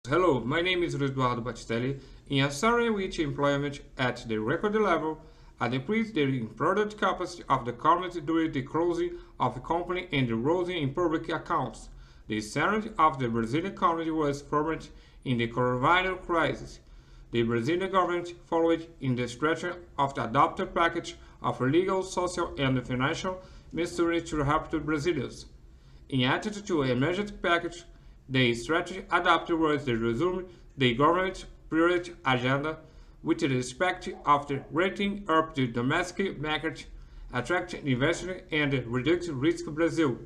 Hello, my name is Eduardo Batistele. In a scenario in which employment at the record level, a decrease in product capacity of the government during the closing of the company and the erosion in public accounts. The scenario of the Brazilian economy was formed in the coronavirus crisis. The Brazilian government followed in the structure of the adopted package of legal, social, and financial measures to help the Brazilians. In attitude to emergency package, the strategy adopted was to resume the government's priority agenda with the respect of the rating up the domestic market, attract investment and reduce risk Brazil,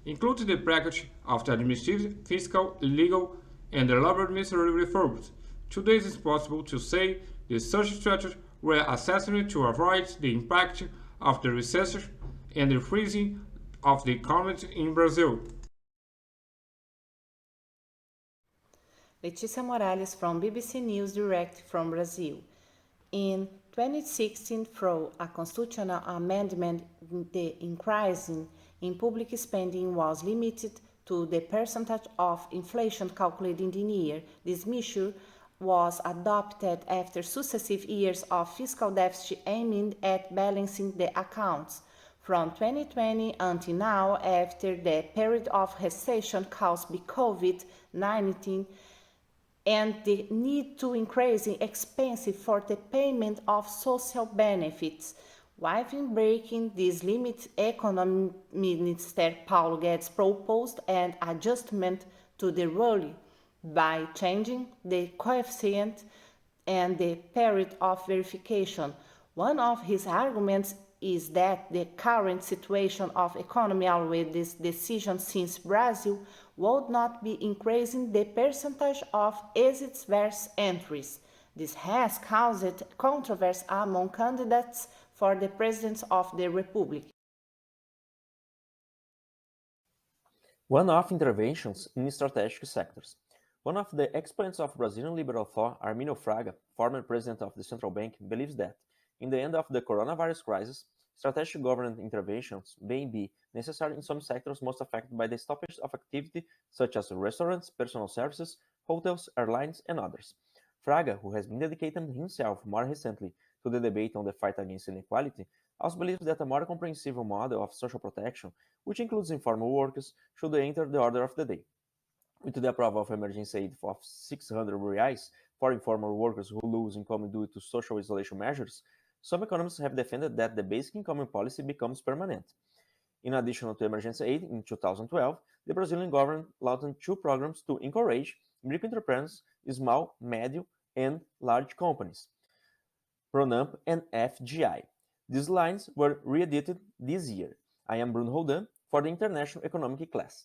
including the package of the administrative, fiscal, legal, and labor administrative reforms. Today it is possible to say that such strategies were necessary to avoid the impact of the recession and the freezing of the economy in Brazil. Letícia Morales from BBC News direct from Brazil. In 2016, through a constitutional amendment, the increase in public spending was limited to the percentage of inflation calculated in the year. This measure was adopted after successive years of fiscal deficit aiming at balancing the accounts. From 2020 until now, after the period of recession caused by COVID-19, and the need to increase expenses for the payment of social benefits. While breaking this limit, Economy Minister Paulo Guedes proposed an adjustment to the rule by changing the coefficient and the period of verification. One of his arguments is that the current situation of economy with this decision since Brazil would not be increasing the percentage of exits versus entries. This has caused controversy among candidates for the presidency of the Republic. One-off interventions in strategic sectors. One of the exponents of Brazilian liberal thought, Arminio Fraga, former president of the central bank, believes that, in the end of the coronavirus crisis, strategic government interventions may be necessary in some sectors most affected by the stoppage of activity, such as restaurants, personal services, hotels, airlines, and others. Fraga, who has been dedicating himself more recently to the debate on the fight against inequality, also believes that a more comprehensive model of social protection, which includes informal workers, should enter the order of the day. With the approval of emergency aid of 600 reais for informal workers who lose income due to social isolation measures, some economists have defended that the basic income policy becomes permanent. In addition to emergency aid, in 2012, the Brazilian government launched two programs to encourage micro-entrepreneurs, small, medium, and large companies, PRONAMP and FGI. These lines were re-edited this year. I am Bruno Roldan for the International Economic class.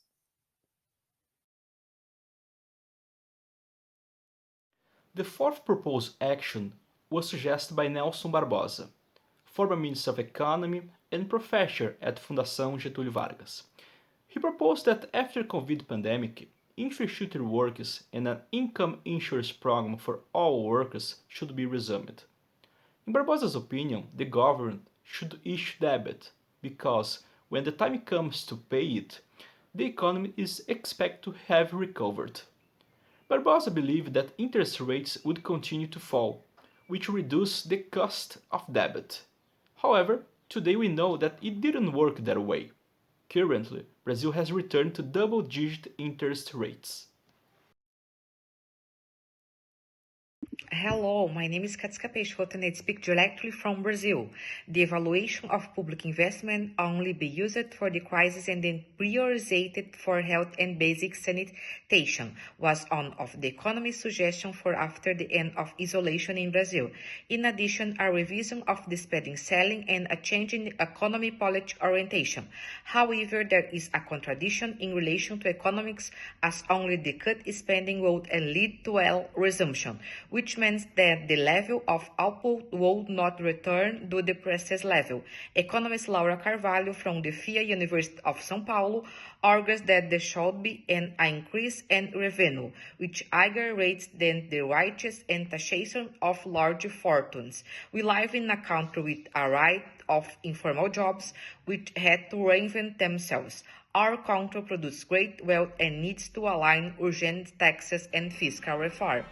The fourth proposed action was suggested by Nelson Barbosa, former Minister of Economy and professor at Fundação Getúlio Vargas. He proposed that after COVID pandemic, infrastructure works and an income insurance program for all workers should be resumed. In Barbosa's opinion, the government should issue debt because when the time comes to pay it, the economy is expected to have recovered. Barbosa believed that interest rates would continue to fall, which reduced the cost of debt. However, today we know that it didn't work that way. Currently, Brazil has returned to double-digit interest rates. Hello, my name is Catiusca Peixoto and I speak directly from Brazil. The evaluation of public investment only be used for the crisis and then prioritized for health and basic sanitation was one of the economy's suggestions for after the end of isolation in Brazil. In addition, a revision of the spending ceiling and a change in the economy policy orientation. However, there is a contradiction in relation to economics as only the cut spending would lead to a resumption, which means that the level of output will not return to the previous level. Economist Laura Carvalho from the FIA University of São Paulo argues that there should be an increase in revenue, which higher rates than the wages and taxation of large fortunes. We live in a country with a right of informal jobs which had to reinvent themselves. Our country produces great wealth and needs to align urgent taxes and fiscal reform.